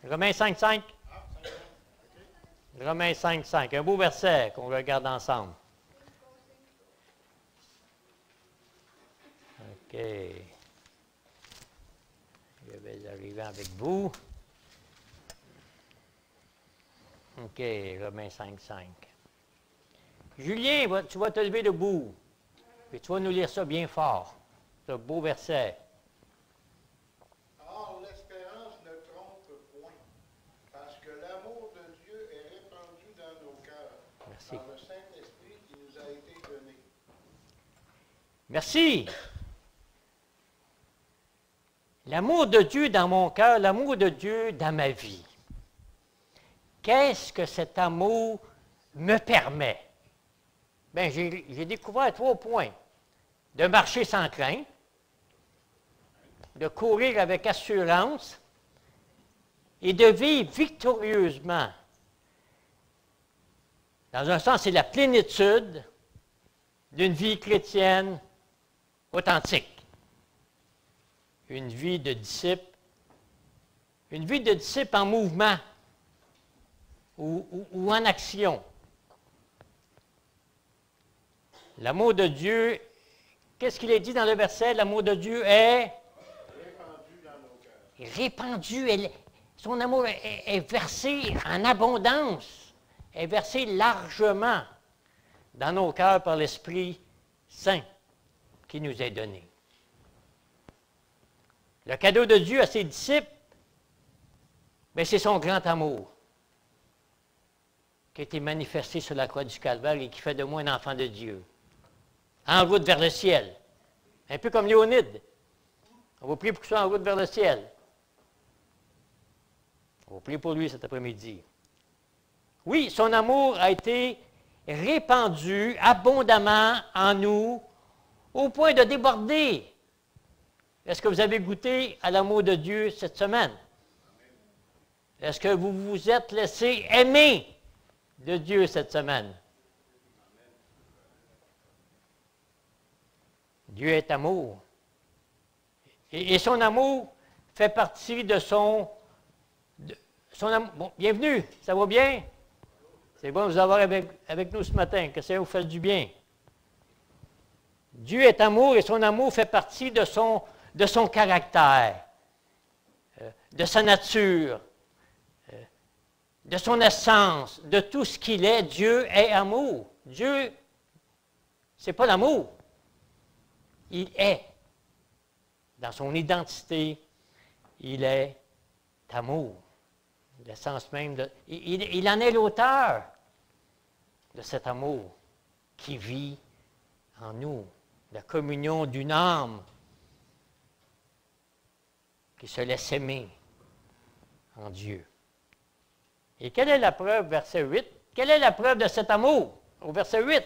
Romains 5, 5. Romains 5, 5. Un beau verset qu'on regarde ensemble. OK. Je vais arriver avec vous. OK, Romains 5, 5. Julien, tu vas te lever debout. Et tu vas nous lire ça bien fort. Ce beau verset. Or, l'espérance ne trompe point, parce que l'amour de Dieu est répandu dans nos cœurs, Merci. par le Saint-Esprit qui nous a été donné. Merci. L'amour de Dieu dans mon cœur, l'amour de Dieu dans ma vie. Qu'est-ce que cet amour me permet? Bien, j'ai découvert 3 points. De marcher sans crainte, de courir avec assurance et de vivre victorieusement. Dans un sens, c'est la plénitude d'une vie chrétienne authentique. Une vie de disciple en mouvement ou en action. L'amour de Dieu, qu'est-ce qu'il est dit dans le verset? L'amour de Dieu est Répandu dans nos cœurs. répandu. Son amour est versé en abondance, est versé largement dans nos cœurs par l'Esprit Saint qui nous est donné. Le cadeau de Dieu à ses disciples, bien, c'est son grand amour qui a été manifesté sur la croix du Calvaire et qui fait de moi un enfant de Dieu. En route vers le ciel. Un peu comme Léonide. On va prier pour qu'il soit en route vers le ciel. On va prier pour lui cet après-midi. Oui, son amour a été répandu abondamment en nous au point de déborder. Est-ce que vous avez goûté à l'amour de Dieu cette semaine? Est-ce que vous vous êtes laissé aimer de Dieu cette semaine? Dieu est amour. Et son amour fait partie de son amour. Bon, bienvenue, ça va bien? C'est bon de vous avoir avec nous ce matin, que ça vous fasse du bien. Dieu est amour et son amour fait partie de son caractère, de sa nature, de son essence, de tout ce qu'il est. Dieu est amour. Dieu, ce n'est pas l'amour. Il est. Dans son identité, il est amour. L'essence même de... Il en est l'auteur de cet amour qui vit en nous. La communion d'une âme qui se laisse aimer en Dieu. Et quelle est la preuve, verset 8? Quelle est la preuve de cet amour? Au verset 8.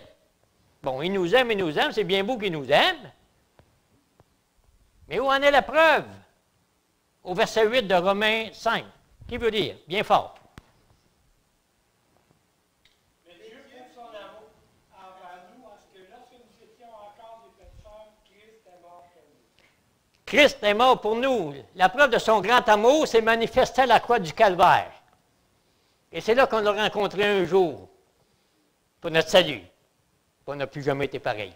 Bon, il nous aime, c'est bien beau qu'il nous aime. Mais où en est la preuve? Au verset 8 de Romains 5. Qui veut dire? Bien fort. Mais Dieu prouve son amour envers nous en ce que lorsque nous étions encore des pécheurs, Christ est mort pour nous. Christ est mort pour nous. La preuve de son grand amour s'est manifestée à la croix du Calvaire. Et c'est là qu'on l'a rencontré un jour pour notre salut. On n'a plus jamais été pareil.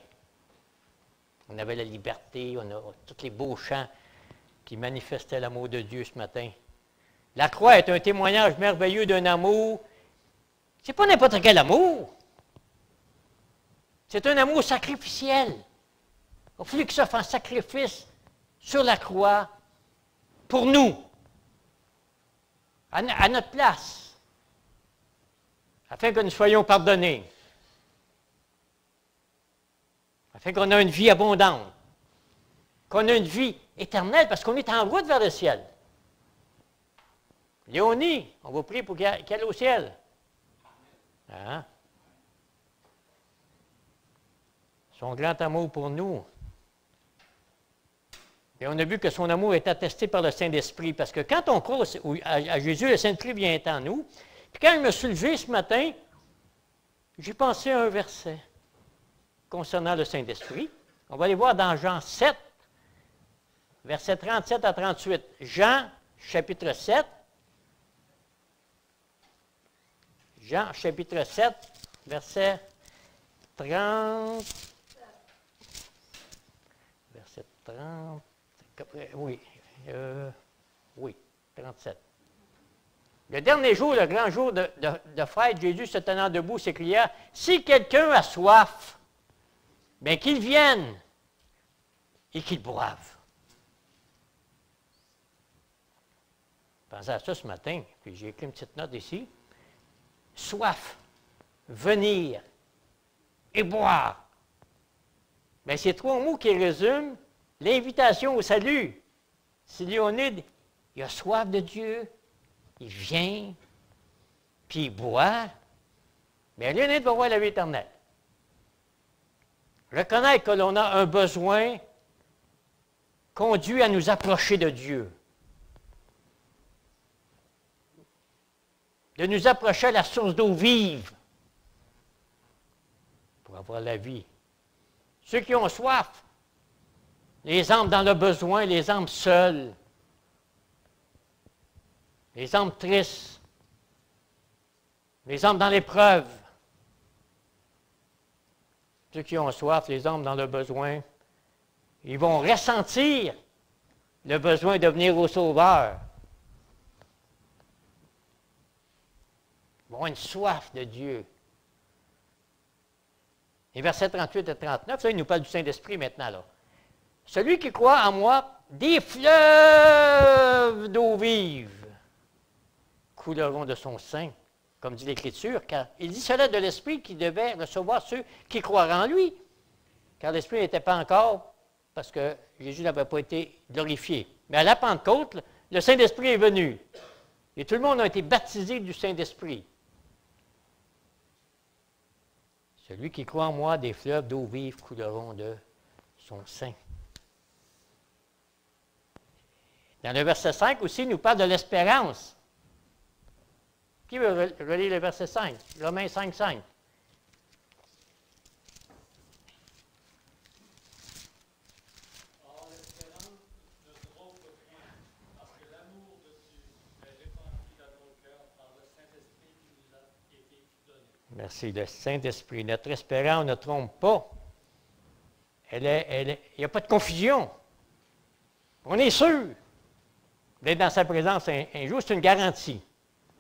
On avait la liberté, on a tous les beaux chants qui manifestaient l'amour de Dieu ce matin. La croix est un témoignage merveilleux d'un amour. Ce n'est pas n'importe quel amour. C'est un amour sacrificiel. Il a fallu qu'il s'offre en sacrifice sur la croix pour nous, à notre place, afin que nous soyons pardonnés, afin qu'on ait une vie abondante, qu'on ait une vie éternelle, parce qu'on est en route vers le ciel. Léonie, on va prier pour qu'elle aille au ciel. Hein? Son grand amour pour nous. Et on a vu que son amour est attesté par le Saint-Esprit, parce que quand on croit à Jésus, le Saint-Esprit vient en nous. Puis quand je me suis levé ce matin, j'ai pensé à un verset concernant le Saint-Esprit. On va aller voir dans Jean 7, versets 37 à 38. Jean, chapitre 7, Jean, chapitre 7, verset 30. Verset 30. Oui. Oui, 37. Le dernier jour, le grand jour de fête, Jésus se tenant debout s'écria, « Si quelqu'un a soif, bien qu'il vienne et qu'il boive. » Pensez à ça ce matin, puis j'ai écrit une petite note ici. Soif, venir et boire. Bien, c'est trois mots qui résument l'invitation au salut. Si Léonide, il a soif de Dieu, il vient, puis il boit, bien, Léonide va voir la vie éternelle. Reconnaître que l'on a un besoin conduit à nous approcher de Dieu. De nous approcher à la source d'eau vive pour avoir la vie. Ceux qui ont soif, les âmes dans le besoin, les âmes seules, les âmes tristes, les âmes dans l'épreuve, ceux qui ont soif, les âmes dans le besoin, ils vont ressentir le besoin de venir au Sauveur. Ils vont avoir une soif de Dieu. Les versets 38 et 39, là, il nous parle du Saint-Esprit maintenant. Là. Celui qui croit en moi, des fleuves d'eau vive couleront de son sein, comme dit l'Écriture, car il dit cela de l'Esprit qui devait recevoir ceux qui croiraient en lui, car l'Esprit n'était pas encore, parce que Jésus n'avait pas été glorifié. Mais à la Pentecôte, le Saint-Esprit est venu, et tout le monde a été baptisé du Saint-Esprit. Celui qui croit en moi, des fleuves d'eau vive couleront de son sein. Dans le verset 5 aussi, il nous parle de l'espérance. Qui veut relire le verset 5? Romains 5, 5. Or, l'espérance ne trompe point, parce que l'amour de Dieu est répandu dans nos cœurs par le Saint-Esprit qui nous a été donné. Merci, le Saint-Esprit. Notre espérance ne trompe pas. Il n'y a pas de confusion. On est sûr d'être dans sa présence un jour, c'est une garantie.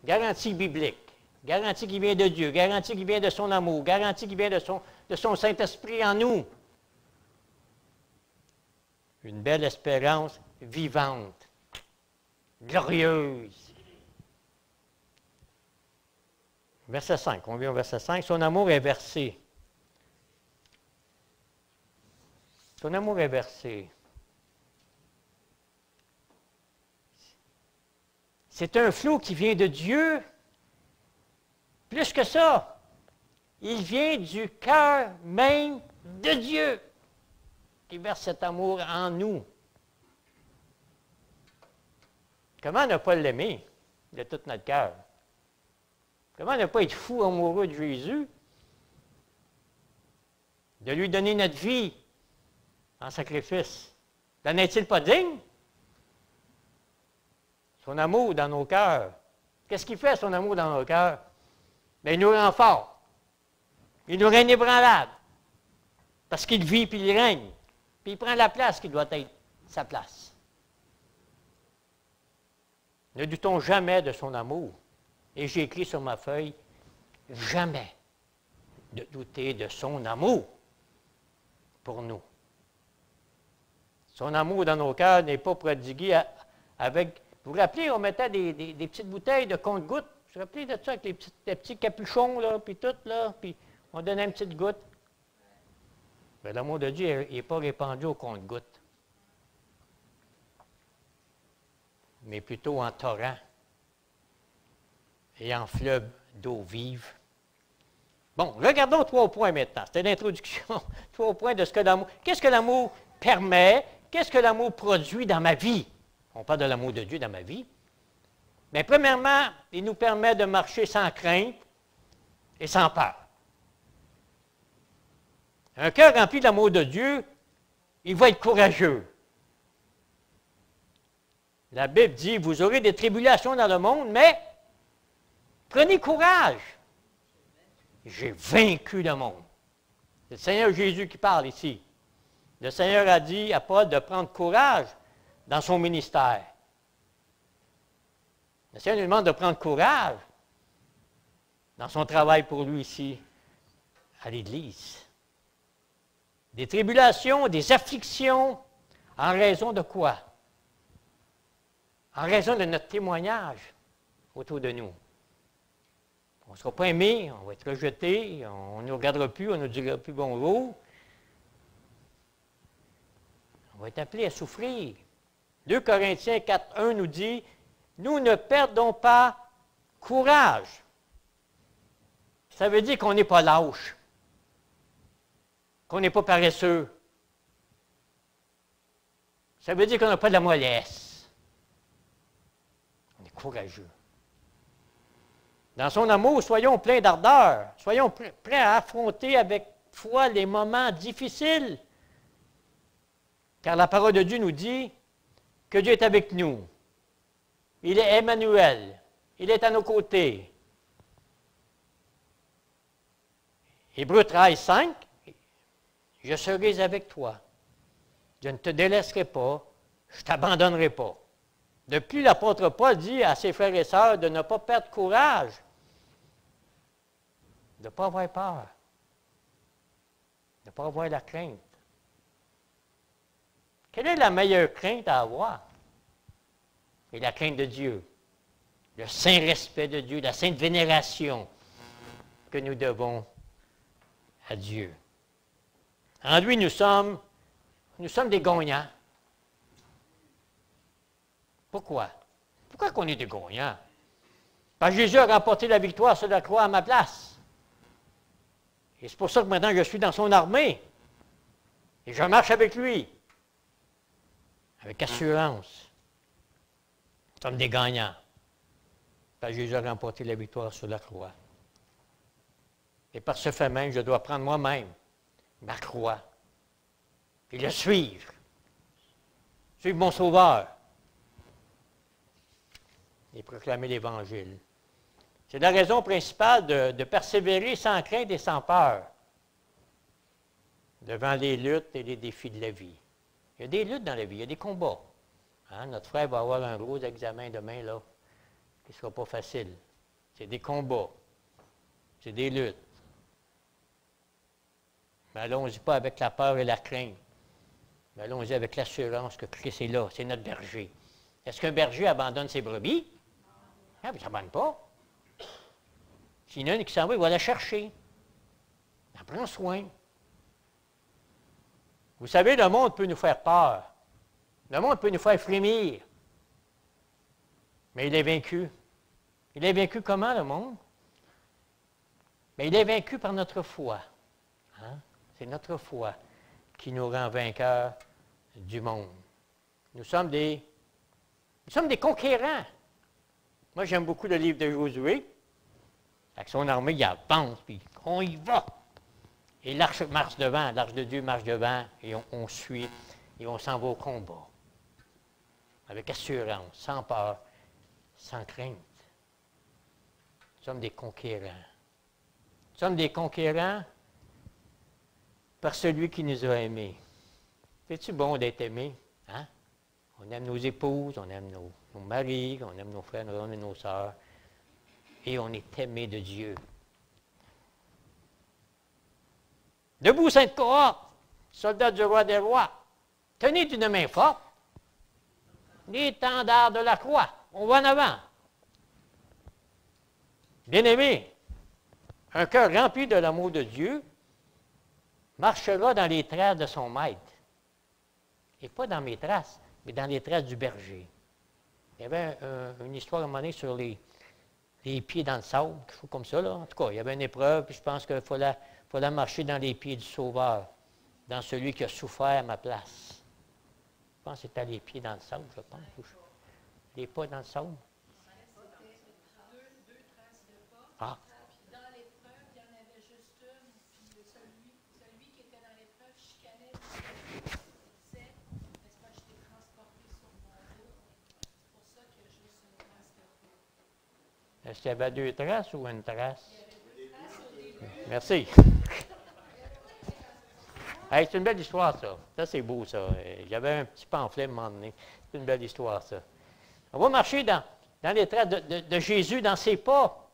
Garantie biblique. Garantie qui vient de Dieu. Garantie qui vient de son amour. Garantie qui vient de son Saint-Esprit en nous. Une belle espérance vivante, glorieuse. Verset 5. On vient au verset 5. Son amour est versé. Son amour est versé. C'est un flot qui vient de Dieu. Plus que ça, il vient du cœur même de Dieu qui verse cet amour en nous. Comment ne pas l'aimer de tout notre cœur? Comment ne pas être fou amoureux de Jésus? De lui donner notre vie en sacrifice. N'en est-il pas digne? Son amour dans nos cœurs. Qu'est-ce qu'il fait, son amour dans nos cœurs? Bien, il nous rend forts. Il nous rend inébranlables. Parce qu'il vit puis il règne. Puis il prend la place qui doit être sa place. Ne doutons jamais de son amour. Et j'ai écrit sur ma feuille, jamais de douter de son amour pour nous. Son amour dans nos cœurs n'est pas prodigué avec... Vous vous rappelez, on mettait des petites bouteilles de compte-gouttes. Vous vous rappelez de ça avec les petits capuchons, là, puis tout, là, puis on donnait une petite goutte. Mais l'amour de Dieu n'est pas répandu au compte-gouttes, mais plutôt en torrent et en fleuve d'eau vive. Bon, regardons 3 points maintenant. C'était l'introduction. 3 points de ce que l'amour... Qu'est-ce que l'amour permet? Qu'est-ce que l'amour produit dans ma vie? On parle de l'amour de Dieu dans ma vie. Mais premièrement, il nous permet de marcher sans crainte et sans peur. Un cœur rempli de l'amour de Dieu, il va être courageux. La Bible dit, vous aurez des tribulations dans le monde, mais prenez courage. J'ai vaincu le monde. C'est le Seigneur Jésus qui parle ici. Le Seigneur a dit à Paul de prendre courage dans son ministère. Le Seigneur nous demande de prendre courage dans son travail pour lui ici, à l'Église. Des tribulations, des afflictions, en raison de quoi? En raison de notre témoignage autour de nous. On ne sera pas aimé, on va être rejeté, on ne nous regardera plus, on ne nous dira plus bonjour. On va être appelé à souffrir. 2 Corinthiens 4:1 nous dit, « Nous ne perdons pas courage. » Ça veut dire qu'on n'est pas lâche, qu'on n'est pas paresseux. Ça veut dire qu'on n'a pas de la mollesse. On est courageux. Dans son amour, soyons pleins d'ardeur. Soyons prêts à affronter avec foi les moments difficiles. Car la parole de Dieu nous dit que Dieu est avec nous. Il est Emmanuel. Il est à nos côtés. Hébreux 13:5, je serai avec toi. Je ne te délaisserai pas. Je ne t'abandonnerai pas. De plus, l'apôtre Paul dit à ses frères et sœurs de ne pas perdre courage, de ne pas avoir peur, de ne pas avoir la crainte. Quelle est la meilleure crainte à avoir? C'est la crainte de Dieu, le saint respect de Dieu, la sainte vénération que nous devons à Dieu. En lui, nous sommes des gagnants. Pourquoi? Pourquoi qu'on est des gagnants? Parce que Jésus a remporté la victoire sur la croix à ma place. Et c'est pour ça que maintenant je suis dans son armée. Et je marche avec lui. Avec assurance. Nous sommes des gagnants. Parce que Jésus a remporté la victoire sur la croix. Et par ce fait même, je dois prendre moi-même ma croix et le suivre. Suivre mon Sauveur. Et proclamer l'Évangile. C'est la raison principale de persévérer sans crainte et sans peur devant les luttes et les défis de la vie. Il y a des luttes dans la vie, il y a des combats. Hein? Notre frère va avoir un gros examen demain, là, qui ne sera pas facile. C'est des combats. C'est des luttes. Mais allons-y pas avec la peur et la crainte. Mais allons-y avec l'assurance que Christ est là, c'est notre berger. Est-ce qu'un berger abandonne ses brebis? Ah, il ne s'abandonne pas. S'il y en a une qui s'en va, il va la chercher. Il en prend soin. Vous savez, le monde peut nous faire peur. Le monde peut nous faire frémir. Mais il est vaincu. Il est vaincu comment, le monde? Mais il est vaincu par notre foi. Hein? C'est notre foi qui nous rend vainqueurs du monde. Nous sommes des conquérants. Moi, j'aime beaucoup le livre de Josué. Avec son armée, il avance, puis on y va. Et l'arche marche devant, l'arche de Dieu marche devant, et on suit, et on s'en va au combat. Avec assurance, sans peur, sans crainte. Nous sommes des conquérants. Nous sommes des conquérants par celui qui nous a aimés. C'est-tu bon d'être aimé? Hein? On aime nos épouses, on aime nos maris, on aime nos frères, on aime nos sœurs. Et on est aimé de Dieu. Debout, sainte cohorte, soldats du roi des rois, tenez d'une main forte l'étendard de la croix. On va en avant. Bien-aimé, un cœur rempli de l'amour de Dieu marchera dans les traces de son maître. Et pas dans mes traces, mais dans les traces du berger. Il y avait une histoire à un moment donné sur les pieds dans le sable, quelque chose comme ça. Là. En tout cas, il y avait une épreuve, puis je pense qu'il fallait marcher dans les pieds du Sauveur, dans celui qui a souffert à ma place. Je pense que c'était les pieds dans le sable, je pense. Les pas dans le sable. Deux traces de pas. Ah. Puis dans l'épreuve, il y en avait juste une. Puis celui qui était dans l'épreuve chicanait. C'est n'est-ce pas, je t'ai transporté sur mon dos. C'est pour ça que juste une trace de pas. Est-ce qu'il y avait deux traces ou une trace? Il y avait deux traces au début, Merci. Hey, c'est une belle histoire, ça. Ça, c'est beau, ça. J'avais un petit pamphlet à un moment donné. C'est une belle histoire, ça. On va marcher dans les traces de Jésus, dans ses pas.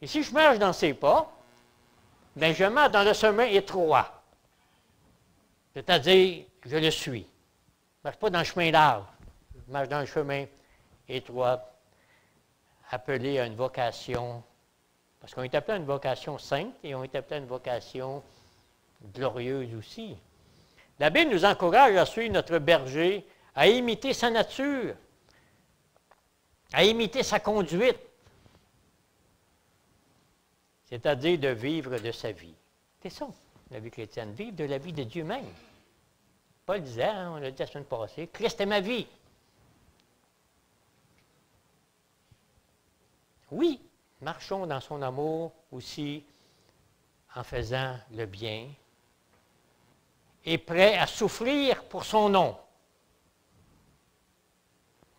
Et si je marche dans ses pas, bien, je marche dans le chemin étroit. C'est-à-dire, je le suis. Je ne marche pas dans le chemin large. Je marche dans le chemin étroit, appelé à une vocation. Parce qu'on est appelé à une vocation sainte et on est appelé à une vocation glorieuse aussi. La Bible nous encourage à suivre notre berger, à imiter sa nature, à imiter sa conduite, c'est-à-dire de vivre de sa vie. C'est ça, la vie chrétienne, vivre de la vie de Dieu même. Paul disait, hein, on l'a dit la semaine passée, Christ est ma vie. Oui, marchons dans son amour aussi en faisant le bien et prêt à souffrir pour son nom.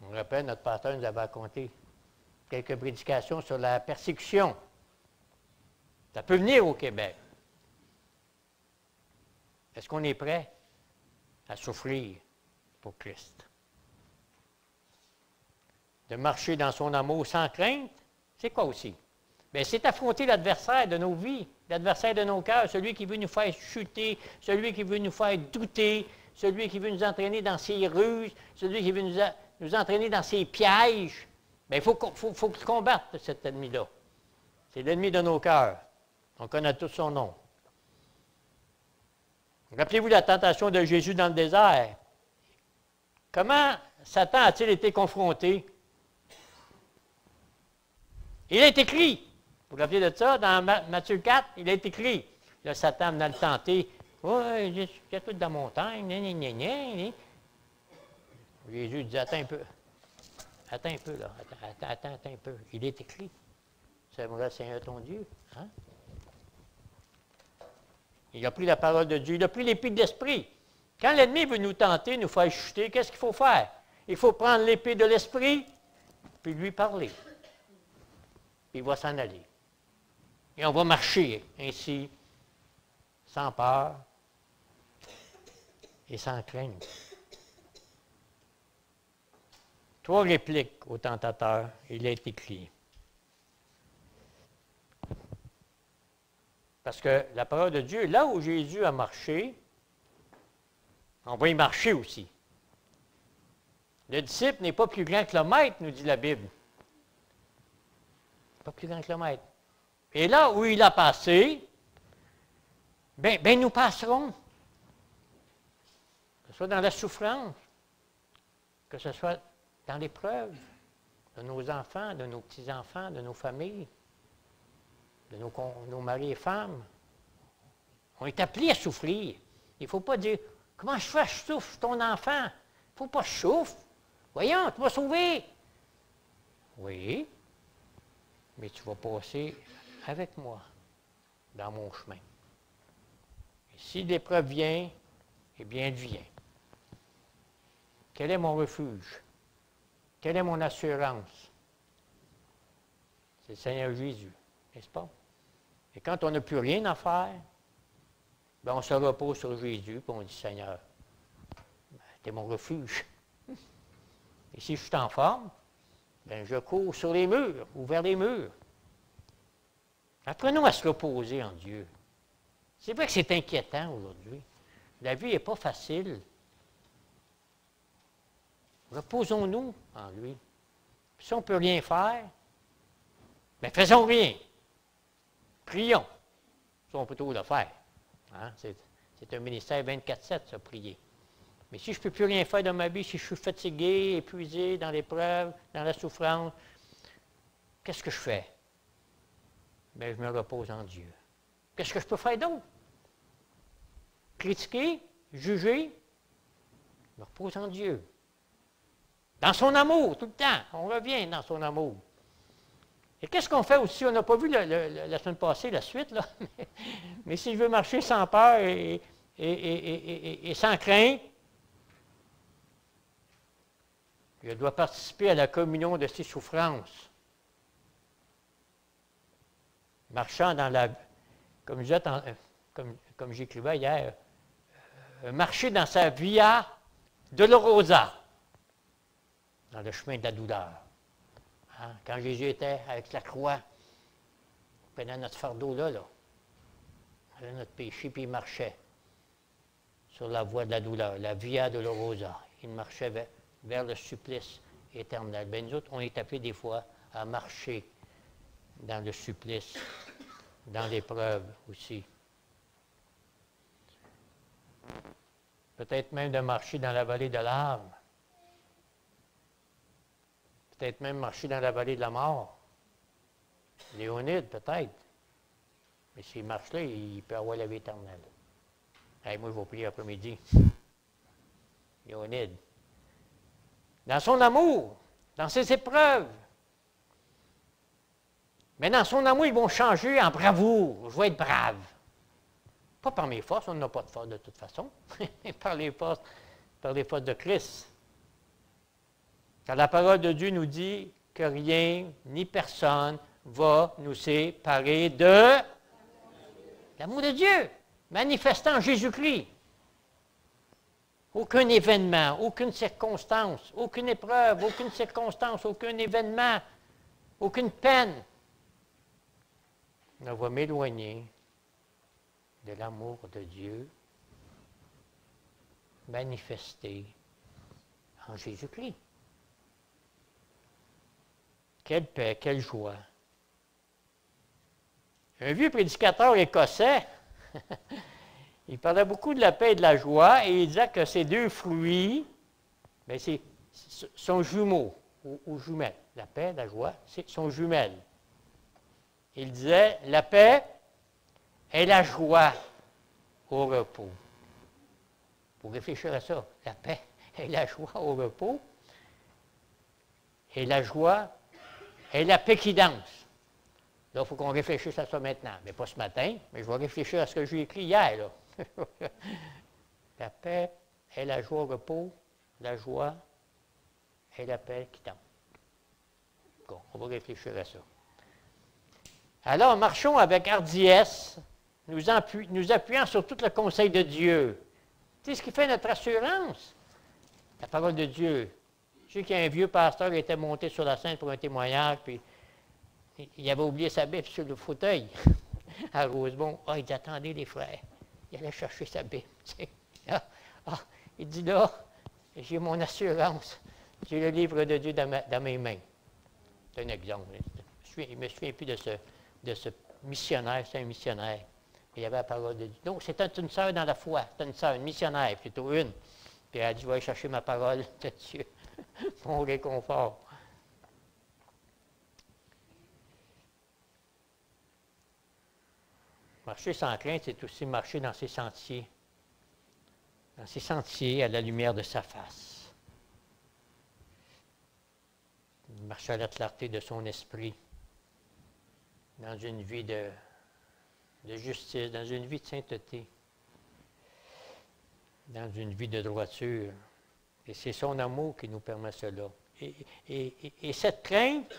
On me rappelle, notre pasteur nous avait raconté quelques prédications sur la persécution. Ça peut venir au Québec. Est-ce qu'on est prêt à souffrir pour Christ? De marcher dans son amour sans crainte, c'est quoi aussi? Bien, c'est affronter l'adversaire de nos vies, l'adversaire de nos cœurs, celui qui veut nous faire chuter, celui qui veut nous faire douter, celui qui veut nous entraîner dans ses ruses, celui qui veut nous entraîner dans ses pièges. Bien, il faut combattre cet ennemi-là. C'est l'ennemi de nos cœurs. On connaît tous son nom. Rappelez-vous la tentation de Jésus dans le désert. Comment Satan a-t-il été confronté? Il est écrit, vous vous rappelez de ça, dans Matthieu 4, il est écrit. Là, Satan venait le tenter. Oui, je suis tout dans la montagne. Jésus dit, attends un peu. Attends un peu, là. Attends un peu. Il est écrit. C'est vrai, Seigneur ton Dieu. Hein? Il a pris la parole de Dieu. Il a pris l'épée de l'esprit. Quand l'ennemi veut nous tenter, nous faire chuter, qu'est-ce qu'il faut faire? Il faut prendre l'épée de l'esprit, puis lui parler. Il va s'en aller. Et on va marcher ainsi, sans peur et sans crainte. 3 répliques au tentateur, il est écrit. Parce que la parole de Dieu, là où Jésus a marché, on va y marcher aussi. Le disciple n'est pas plus grand que le maître, nous dit la Bible. Pas plus grand que le maître. Et là où il a passé, ben nous passerons. Que ce soit dans la souffrance, que ce soit dans l'épreuve de nos enfants, de nos petits-enfants, de nos familles, de nos maris et femmes. On est appelés à souffrir. Il ne faut pas dire, comment je fais, je souffre, ton enfant. Il ne faut pas que je souffre. Voyons, tu vas sauver. Oui, mais tu vas passer avec moi dans mon chemin. Et si l'épreuve vient, eh bien, elle vient. Quel est mon refuge? Quelle est mon assurance? C'est le Seigneur Jésus, n'est-ce pas? Et quand on n'a plus rien à faire, bien, on se repose sur Jésus, puis on dit, Seigneur, t'es mon refuge. Et si je suis en forme, bien, je cours sur les murs, ou vers les murs. Apprenons à se reposer en Dieu. C'est vrai que c'est inquiétant aujourd'hui. La vie n'est pas facile. Reposons-nous en lui. Puis si on ne peut rien faire, bien, faisons rien. Prions. Ça, on peut tout le faire. Hein? C'est un ministère 24/7, ça, prier. Mais si je ne peux plus rien faire dans ma vie, si je suis fatigué, épuisé dans l'épreuve, dans la souffrance, qu'est-ce que je fais? Bien, je me repose en Dieu. Qu'est-ce que je peux faire d'autre? Critiquer? Juger? Je me repose en Dieu. Dans son amour, tout le temps. On revient dans son amour. Et qu'est-ce qu'on fait aussi? On n'a pas vu la semaine passée la suite, là. Mais si je veux marcher sans peur et sans crainte, je dois participer à la communion de ses souffrances. Marchant dans comme j'écrivais hier, marcher dans sa via dolorosa, dans le chemin de la douleur. Hein? Quand Jésus était avec la croix, il prenait notre fardeau là, il prenait notre péché, puis il marchait sur la voie de la douleur, la via dolorosa. Il marchait vers le supplice éternel. Bien, nous autres, on est appelés des fois à marcher dans le supplice, dans l'épreuve aussi. Peut-être même de marcher dans la vallée de larmes. Peut-être même marcher dans la vallée de la mort. Léonide, peut-être. Mais s'il marche là, il peut avoir la vie éternelle. Hey, moi, je vais prier après-midi. Léonide. Dans son amour, dans ses épreuves. Mais dans son amour, ils vont changer en bravoure. Je vais être brave. Pas par mes forces, on n'a pas de force de toute façon. par les forces de Christ. Car la parole de Dieu nous dit que rien ni personne va nous séparer de l'amour de Dieu, manifestant en Jésus-Christ. Aucun événement, aucune circonstance, aucune épreuve, aucune circonstance, aucun événement, aucune peine ne va m'éloigner de l'amour de Dieu manifesté en Jésus-Christ. Quelle paix, quelle joie. Un vieux prédicateur écossais, il parlait beaucoup de la paix et de la joie, et il disait que ces deux fruits, bien, sont jumeaux ou jumelles. La paix, la joie, sont jumelles. Il disait, la paix et la joie au repos. Pour réfléchir à ça, la paix et la joie au repos, et la joie et la paix qui danse. Là, il faut qu'on réfléchisse à ça maintenant. Mais pas ce matin, mais je vais réfléchir à ce que j'ai écrit hier. Là. La paix et la joie au repos, la joie et la paix qui danse. Bon, on va réfléchir à ça. Alors, marchons avec hardiesse, nous appuyant sur tout le conseil de Dieu. Tu sais ce qui fait notre assurance? La parole de Dieu. Je sais qu'il y a un vieux pasteur qui était monté sur la scène pour un témoignage, puis il avait oublié sa Bible sur le fauteuil à Rosemont. Ah, il dit, attendez les frères. Il allait chercher sa Bible. Il dit, là, j'ai mon assurance. J'ai le livre de Dieu dans mes mains. C'est un exemple. Je ne me souviens plus de ce missionnaire. C'est un missionnaire. Il y avait la parole de Dieu. Donc, c'était une sœur dans la foi. C'était une sœur, une missionnaire, plutôt une. Puis elle a dit, je vais aller chercher ma parole de Dieu. Mon réconfort. Marcher sans crainte, c'est aussi marcher dans ses sentiers. Dans ses sentiers à la lumière de sa face. Marcher à la clarté de son esprit. Dans une vie de justice, dans une vie de sainteté. Dans une vie de droiture. Et c'est son amour qui nous permet cela. Et cette crainte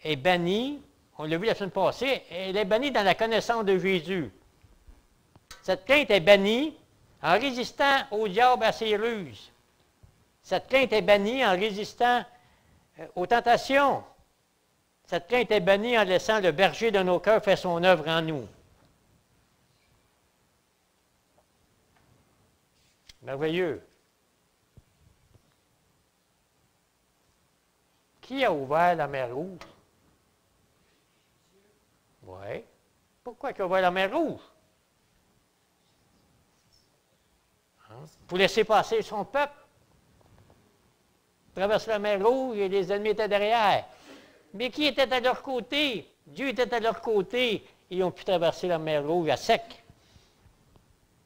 est bannie, on l'a vu la semaine passée, elle est bannie dans la connaissance de Jésus. Cette crainte est bannie en résistant au diable à ses ruses. Cette crainte est bannie en résistant aux tentations. Cette crainte est bannie en laissant le berger de nos cœurs faire son œuvre en nous. Merveilleux. Qui a ouvert la mer Rouge? Oui. Pourquoi il a ouvert la mer Rouge? Hein? Pour laisser passer son peuple. Traverser la mer Rouge et les ennemis étaient derrière. Mais qui était à leur côté? Dieu était à leur côté. Ils ont pu traverser la mer Rouge à sec.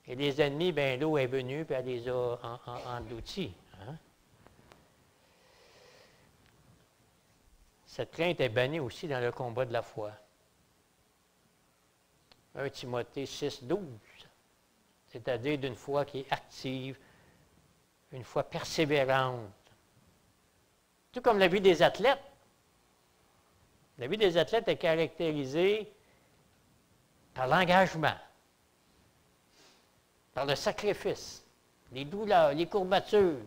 Et les ennemis, bien, l'eau est venue et elle les a engloutis. Hein? Cette crainte est bannie aussi dans le combat de la foi. 1 Timothée 6, 12. C'est-à-dire d'une foi qui est active, une foi persévérante. Tout comme la vie des athlètes. La vie des athlètes est caractérisée par l'engagement, par le sacrifice, les douleurs, les courbatures.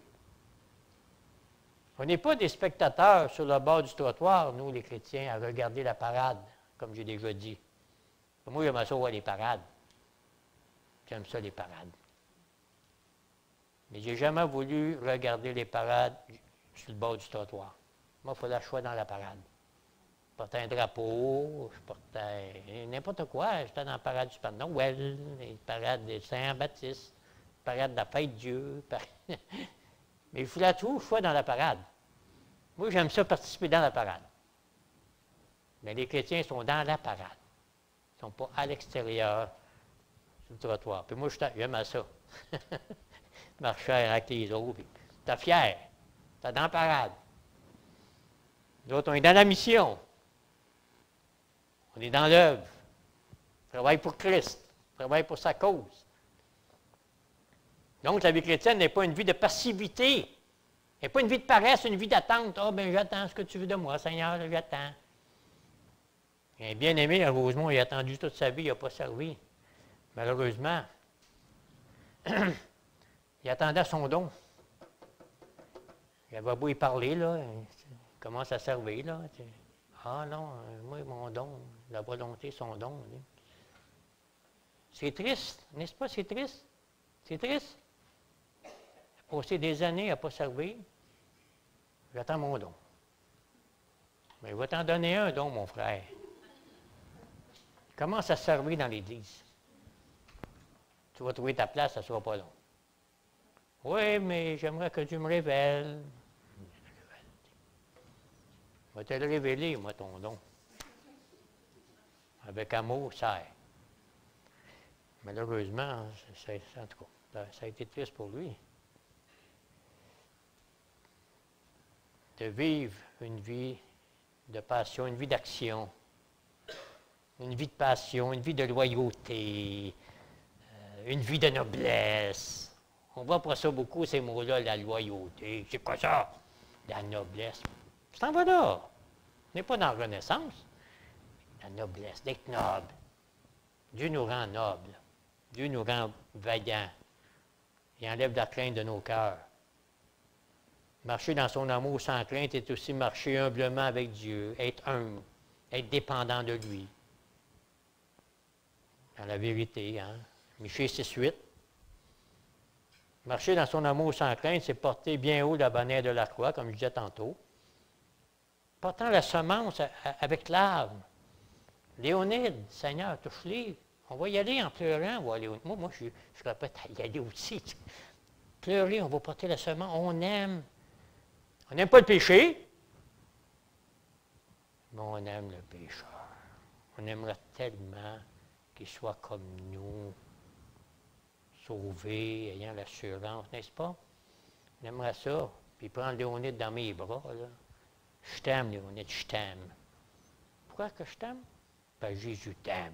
On n'est pas des spectateurs sur le bord du trottoir, nous, les chrétiens, à regarder la parade, comme j'ai déjà dit. Moi, j'aime ça voir les parades. J'aime ça, les parades. Mais je n'ai jamais voulu regarder les parades sur le bord du trottoir. Moi, il fallait que je sois dans la parade. Je portais un drapeau, je portais n'importe quoi. J'étais dans la parade du Père Noël, les parades de Saint-Baptiste, la parade de la fête de Dieu. Mais il fallait tout que je sois dans la parade. Moi, j'aime ça participer dans la parade. Mais les chrétiens sont dans la parade. Ils ne sont pas à l'extérieur sur le trottoir. Puis moi, j'aime ça. Marcher avec les autres. Puis t'es fier. T'es dans la parade. Nous autres, on est dans la mission. On est dans l'œuvre. On travaille pour Christ. On travaille pour sa cause. Donc, la vie chrétienne n'est pas une vie de passivité. Elle n'est pas une vie de paresse, une vie d'attente. Ah, bien, j'attends ce que tu veux de moi, Seigneur, j'attends. Un bien-aimé, à Rosemont, il a attendu toute sa vie, il n'a pas servi. Malheureusement, il attendait son don. Il avait beau y parler, là, il commence à servir, là. Ah non, moi, mon don, la volonté, son don. C'est triste, n'est-ce pas? C'est triste. C'est triste. Passer des années à ne pas servir, j'attends mon don. Mais il va t'en donner un don, mon frère. Commence à servir dans l'Église. Tu vas trouver ta place, ça ne sera pas long. Oui, mais j'aimerais que Dieu me révèle. Je vais te le révéler, moi, ton don. Avec amour, serre. Malheureusement, en tout cas, ça a été triste pour lui. De vivre une vie de passion, une vie d'action, une vie de passion, une vie de loyauté, une vie de noblesse. On voit pas ça beaucoup, ces mots-là, la loyauté. C'est quoi ça? La noblesse. Tu t'en vas là. On n'est pas dans la Renaissance. La noblesse, d'être noble. Dieu nous rend nobles. Dieu nous rend vaillants. Il enlève la crainte de nos cœurs. Marcher dans son amour sans crainte est aussi marcher humblement avec Dieu, être humble, être dépendant de lui. Dans la vérité, hein? Michée 6:8. Marcher dans son amour sans crainte, c'est porter bien haut la bannière de la croix, comme je disais tantôt. Portant la semence avec l'arbre. Léonide, Seigneur, touche-les. On va y aller en pleurant. Moi, je serais prêt à y aller aussi. Pleurer, on va porter la semence. On aime. On n'aime pas le péché, mais on aime le pécheur. On aimerait tellement qu'il soit comme nous, sauvé, ayant l'assurance, n'est-ce pas? On aimerait ça. Puis prendre Léonide dans mes bras, là. Je t'aime, Léonide, je t'aime. Pourquoi que je t'aime? Parce que Jésus t'aime.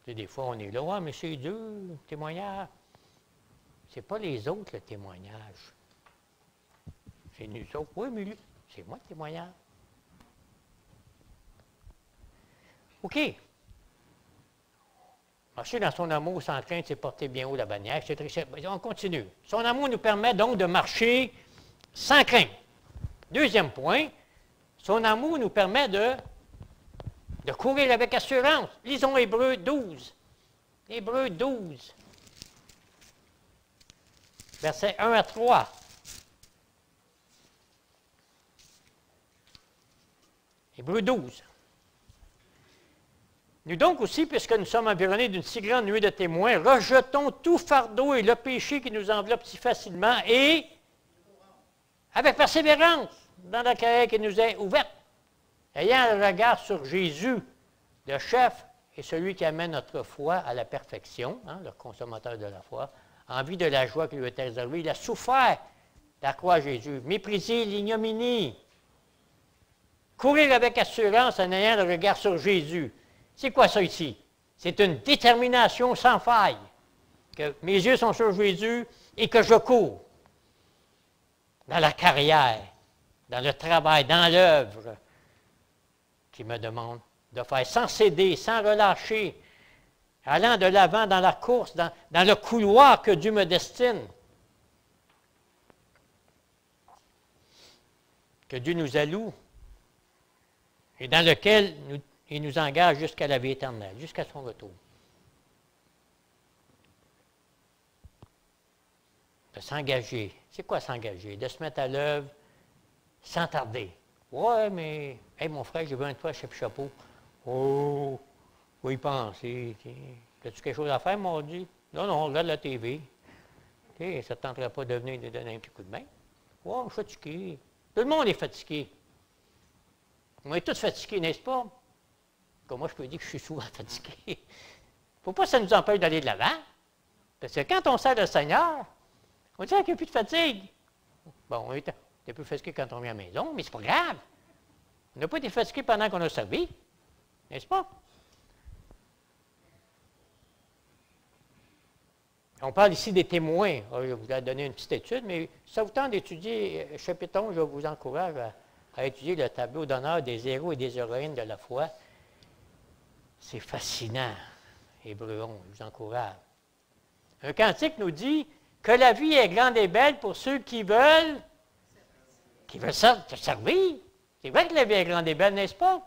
Des fois, on est là, ouais, mais c'est dur, le témoignage. C'est pas les autres, le témoignage. C'est nous autres. Oui, mais lui, c'est moi le témoignage. OK. Marcher dans son amour sans crainte, c'est porter bien haut la bannière. On continue. Son amour nous permet donc de marcher sans crainte. Deuxième point, son amour nous permet de courir avec assurance. Lisons Hébreux 12. Hébreux 12. Versets 1 à 3. Hébreux 12. Nous donc aussi, puisque nous sommes environnés d'une si grande nuée de témoins, rejetons tout fardeau et le péché qui nous enveloppe si facilement et avec persévérance dans la carrière qui nous est ouverte, ayant le regard sur Jésus, le chef et celui qui amène notre foi à la perfection, hein, le consommateur de la foi, en vue de la joie qui lui était réservée. Il a souffert la croix à Jésus, méprisé l'ignominie, courir avec assurance en ayant le regard sur Jésus. C'est quoi ça ici? C'est une détermination sans faille, que mes yeux sont sur Jésus et que je cours dans la carrière dans le travail, dans l'œuvre qu'il me demande de faire, sans céder, sans relâcher, allant de l'avant dans la course, dans le couloir que Dieu me destine. Que Dieu nous alloue et dans lequel il nous engage jusqu'à la vie éternelle, jusqu'à son retour. De s'engager. C'est quoi s'engager? De se mettre à l'œuvre sans tarder. Ouais, mais, hey, mon frère, j'ai vu un toit chef chapeau. Oh, faut y penser. As-tu quelque chose à faire, mardi? Non, non, regarde la TV. T'sais, ça ne te tenterait pas de venir nous donner un petit coup de main? Ouais, je suis fatigué. Tout le monde est fatigué. On est tous fatigués, n'est-ce pas? Comme moi, je peux dire que je suis souvent fatigué. Il ne faut pas que ça nous empêche d'aller de l'avant. Parce que quand on sert le Seigneur, on dirait qu'il n'y a plus de fatigue. Bon, on est plus fatigué quand on vient à la maison, mais c'est pas grave. On n'a pas été fatigué pendant qu'on a servi. N'est-ce pas? On parle ici des témoins. Alors, je vous ai donné une petite étude, mais si ça vous tente d'étudier chapitre 11, je vous encourage à étudier le tableau d'honneur des héros et des héroïnes de la foi. C'est fascinant. Hébreux 11, je vous encourage. Un cantique nous dit que la vie est grande et belle pour ceux qui veulent te servir. C'est vrai que la vie est grande et belle, n'est-ce pas?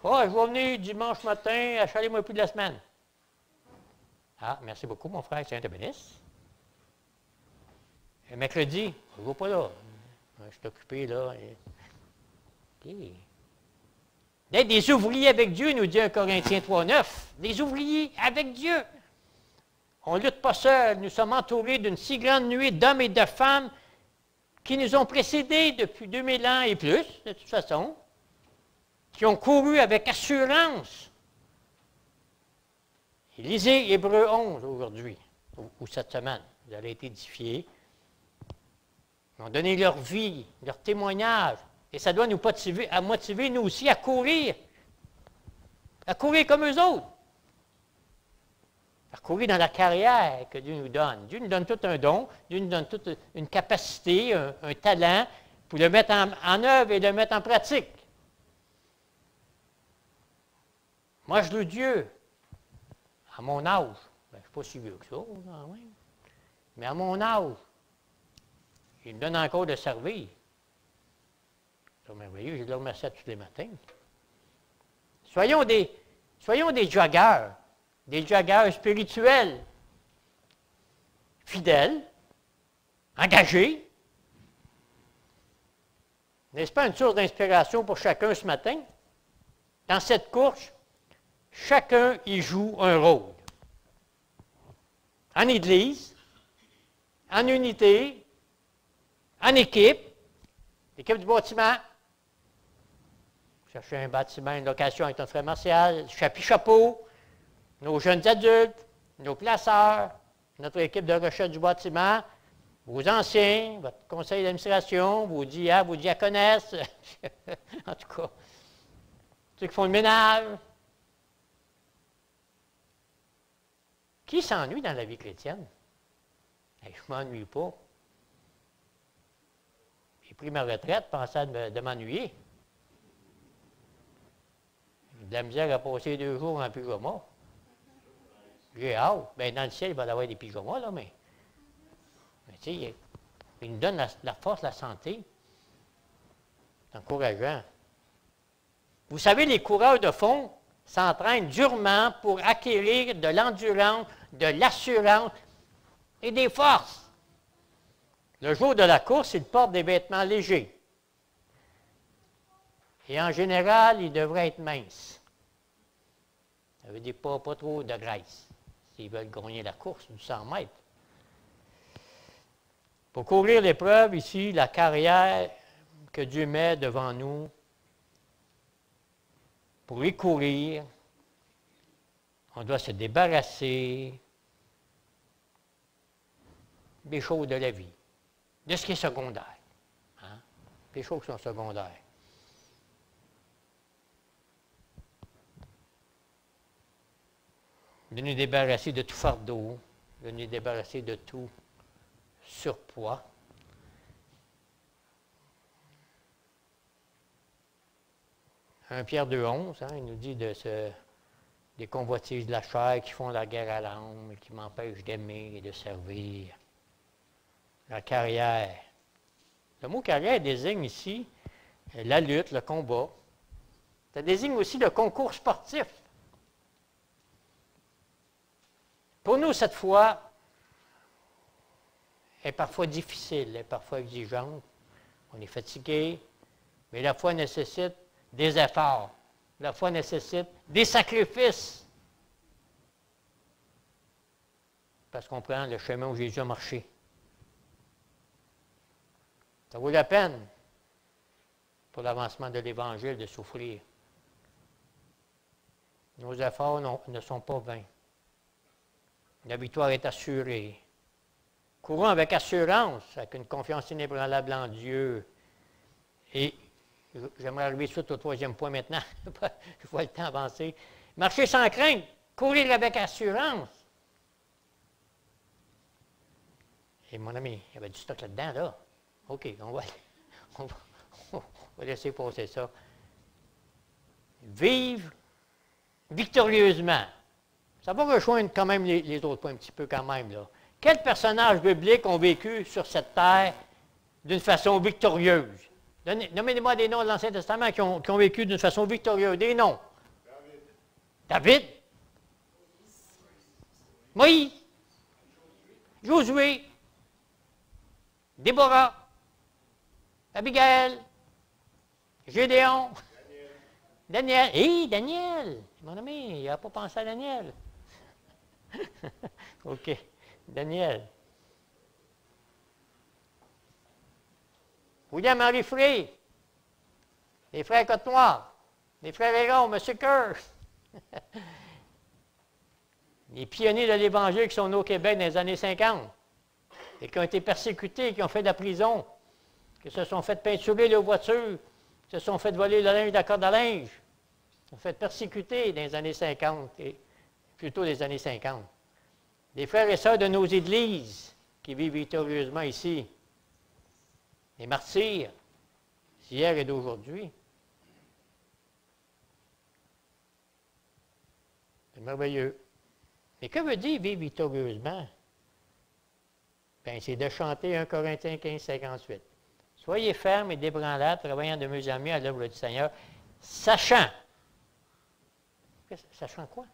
Oh, je vais venir dimanche matin, achalez-moi plus de la semaine. Ah, merci beaucoup, mon frère, Saint bénisse. Et mercredi, je ne vais pas là. Je suis occupé là. Okay. D'être des ouvriers avec Dieu, nous dit 1 Corinthiens 3,9. Des ouvriers avec Dieu. On ne lutte pas seul. Nous sommes entourés d'une si grande nuée d'hommes et de femmes qui nous ont précédés depuis 2000 ans et plus, de toute façon, qui ont couru avec assurance. Lisez Hébreux 11 aujourd'hui, ou cette semaine. Vous allez être édifiés. Ils ont donné leur vie, leur témoignage. Et ça doit nous motiver, nous aussi, à courir. À courir comme eux autres. À courir dans la carrière que Dieu nous donne. Dieu nous donne tout un don, Dieu nous donne toute une capacité, un talent, pour le mettre en œuvre et le mettre en pratique. Moi, je loue Dieu. À mon âge, ben, je ne suis pas si vieux que ça, quand même. Mais à mon âge, il me donne encore de servir. C'est merveilleux, je le remercie tous les matins. Soyons des joggeurs spirituels, fidèles, engagés. N'est-ce pas une source d'inspiration pour chacun ce matin? Dans cette course, chacun y joue un rôle. En Église, en unité, en équipe, l'équipe du bâtiment. Chercher un bâtiment, une location avec notre frère Martial, chapeau, nos jeunes adultes, nos placeurs, notre équipe de recherche du bâtiment, vos anciens, votre conseil d'administration, vos diaconesses, en tout cas, ceux qui font le ménage. Qui s'ennuie dans la vie chrétienne? Je ne m'ennuie pas. J'ai pris ma retraite, pensant de m'ennuyer. J'ai de la misère à passer 2 jours en pyjama. J'ai hâte. Bien, dans le ciel, il va y avoir des pyjamas, là, mais tu sais, il nous donne la force, la santé. C'est encourageant. Vous savez, les coureurs de fond s'entraînent durement pour acquérir de l'endurance, de l'assurance et des forces. Le jour de la course, ils portent des vêtements légers. Et en général, ils devraient être minces. Ça veut dire pas trop de graisse, s'ils veulent gagner la course du 100 mètres. Pour courir l'épreuve, ici, la carrière que Dieu met devant nous, pour y courir, on doit se débarrasser des choses de la vie, de ce qui est secondaire. Hein? Des choses qui sont secondaires. De nous débarrasser de tout fardeau, de nous débarrasser de tout surpoids. 1 Pierre 2,11, hein, il nous dit des convoitises de la chair qui font la guerre à l'âme et qui m'empêchent d'aimer et de servir. La carrière. Le mot carrière désigne ici la lutte, le combat. Ça désigne aussi le concours sportif. Pour nous, cette foi est parfois difficile, est parfois exigeante. On est fatigué, mais la foi nécessite des efforts. La foi nécessite des sacrifices. Parce qu'on prend le chemin où Jésus a marché. Ça vaut la peine pour l'avancement de l'Évangile de souffrir. Nos efforts ne sont pas vains. La victoire est assurée. Courons avec assurance, avec une confiance inébranlable en Dieu. Et j'aimerais arriver tout au 3e point maintenant. Je vois le temps avancer. Marcher sans crainte, courir avec assurance. Et mon ami, il y avait du stock là-dedans, là. OK, on va laisser passer ça. Vivre victorieusement. Ça va rejoindre quand même les autres points un petit peu quand même, là. Quels personnages bibliques ont vécu sur cette terre d'une façon victorieuse? Nommez-moi des noms de l'Ancien Testament qui ont vécu d'une façon victorieuse. Des noms. David. Moïse. Josué. Déborah. Abigail. Gédéon. Daniel. Hé, Daniel. Mon ami, il n'a pas pensé à Daniel. OK. Daniel. William-Henri Frey. Les frères Côte-Noire. Les frères Héron, M. Kerr. Les pionniers de l'Évangile qui sont nés au Québec dans les années 50 et qui ont été persécutés, qui ont fait de la prison, qui se sont fait peinturer leurs voitures, qui se sont fait voler le linge de la corde à linge, qui sont fait persécuter dans les années 50, et plutôt les années 50. Les frères et sœurs de nos églises qui vivent victorieusement ici. Les martyrs d'hier et d'aujourd'hui. C'est merveilleux. Mais que veut dire vivre victorieusement? Bien, c'est de chanter 1 Corinthiens 15, 58. Soyez fermes et débranlables, travaillant de mieux en mieux à l'œuvre du Seigneur, sachant. Sachant quoi?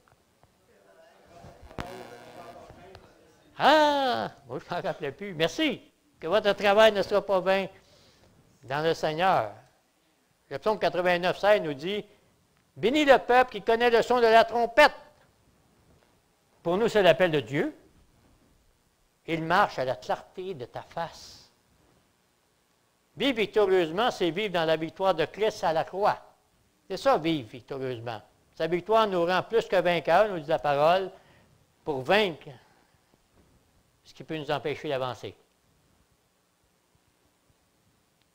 Ah! Moi, je ne m'en rappelais plus. Merci. Que votre travail ne sera pas vain dans le Seigneur. Le psaume 89, 16 nous dit « Bénis le peuple qui connaît le son de la trompette. » Pour nous, c'est l'appel de Dieu. Il marche à la clarté de ta face. Vivre victorieusement, c'est vivre dans la victoire de Christ à la croix. C'est ça, vivre victorieusement. Sa victoire nous rend plus que vainqueurs, nous dit la parole, pour vaincre ce qui peut nous empêcher d'avancer.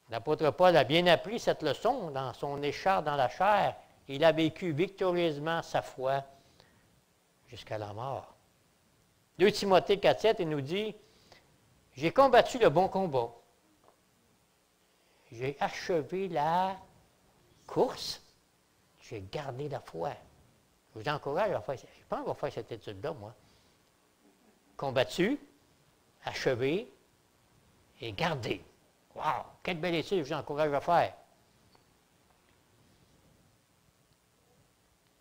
L'apôtre Paul a bien appris cette leçon dans son écharpe dans la chair. Il a vécu victorieusement sa foi jusqu'à la mort. 2 Timothée 4, 7, il nous dit « J'ai combattu le bon combat. J'ai achevé la course. J'ai gardé la foi. » Je vous encourage à faire, je pense qu'on va faire cette étude-là, moi. Combattu, achevé et gardé. Wow! Quelle belle étude, je vous encourage à faire.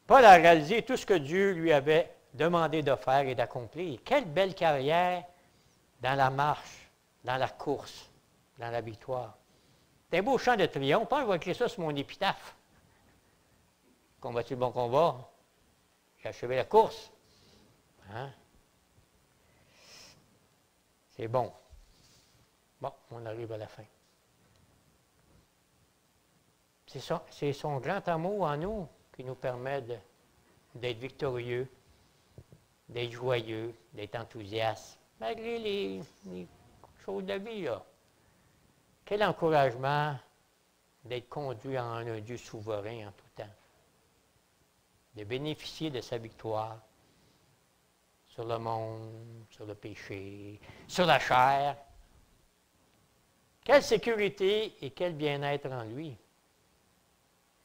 Paul a réalisé tout ce que Dieu lui avait demandé de faire et d'accomplir. Quelle belle carrière dans la marche, dans la course, dans la victoire. C'est un beau chant de triomphe. Je vais écrire ça sur mon épitaphe. Combattu le bon combat. J'ai achevé la course. Hein? C'est bon. Bon, on arrive à la fin. C'est son grand amour en nous qui nous permet d'être victorieux, d'être joyeux, d'être enthousiaste, malgré les choses de la vie, là. Quel encouragement d'être conduit en un Dieu souverain en tout temps, de bénéficier de sa victoire sur le monde, sur le péché, sur la chair. Quelle sécurité et quel bien-être en lui.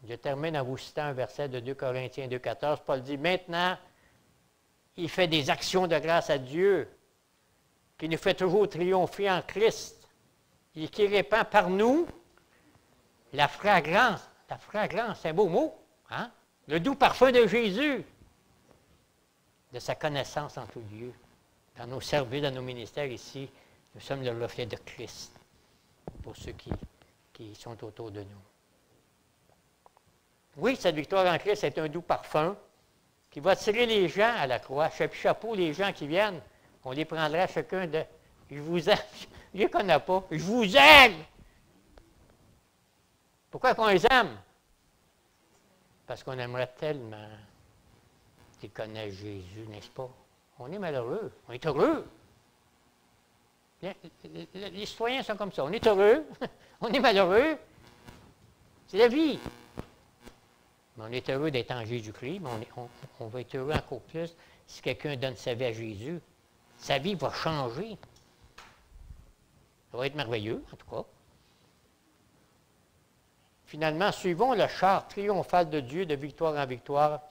Je termine en vous citant un verset de 2 Corinthiens 2,14. Paul dit, maintenant, il fait des actions de grâce à Dieu, qui nous fait toujours triompher en Christ, et qui répand par nous la fragrance. La fragrance, c'est un beau mot, hein? Le doux parfum de Jésus, de sa connaissance en tout lieu. Dans nos services, dans nos ministères ici, nous sommes le reflet de Christ pour ceux qui sont autour de nous. Oui, cette victoire en Christ est un doux parfum qui va attirer les gens à la croix. Chapeau, les gens qui viennent, on les prendra chacun de... Je vous aime. Je ne les connais pas. Je vous aime. Pourquoi qu'on les aime? Parce qu'on aimerait tellement qu'ils connaissent Jésus, n'est-ce pas? On est malheureux. On est heureux. Les citoyens sont comme ça. On est heureux. On est malheureux. C'est la vie. Mais on est heureux d'être en Jésus-Christ, mais on va être heureux encore plus si quelqu'un donne sa vie à Jésus. Sa vie va changer. Ça va être merveilleux, en tout cas. Finalement, suivons le char triomphal de Dieu de victoire en victoire,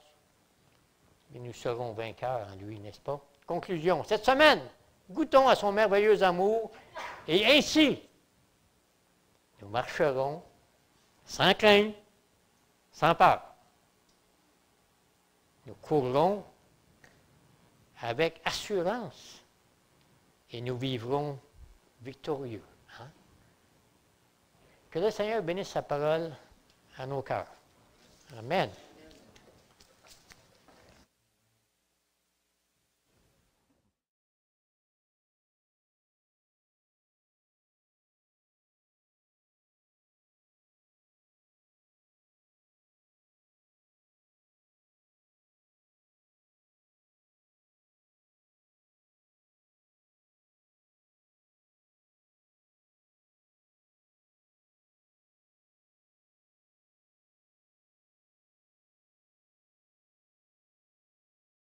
et nous serons vainqueurs en lui, n'est-ce pas? Conclusion. Cette semaine, goûtons à son merveilleux amour, et ainsi, nous marcherons sans crainte, sans peur. Nous courrons avec assurance et nous vivrons victorieux. Hein? Que le Seigneur bénisse sa parole à nos cœurs. Amen.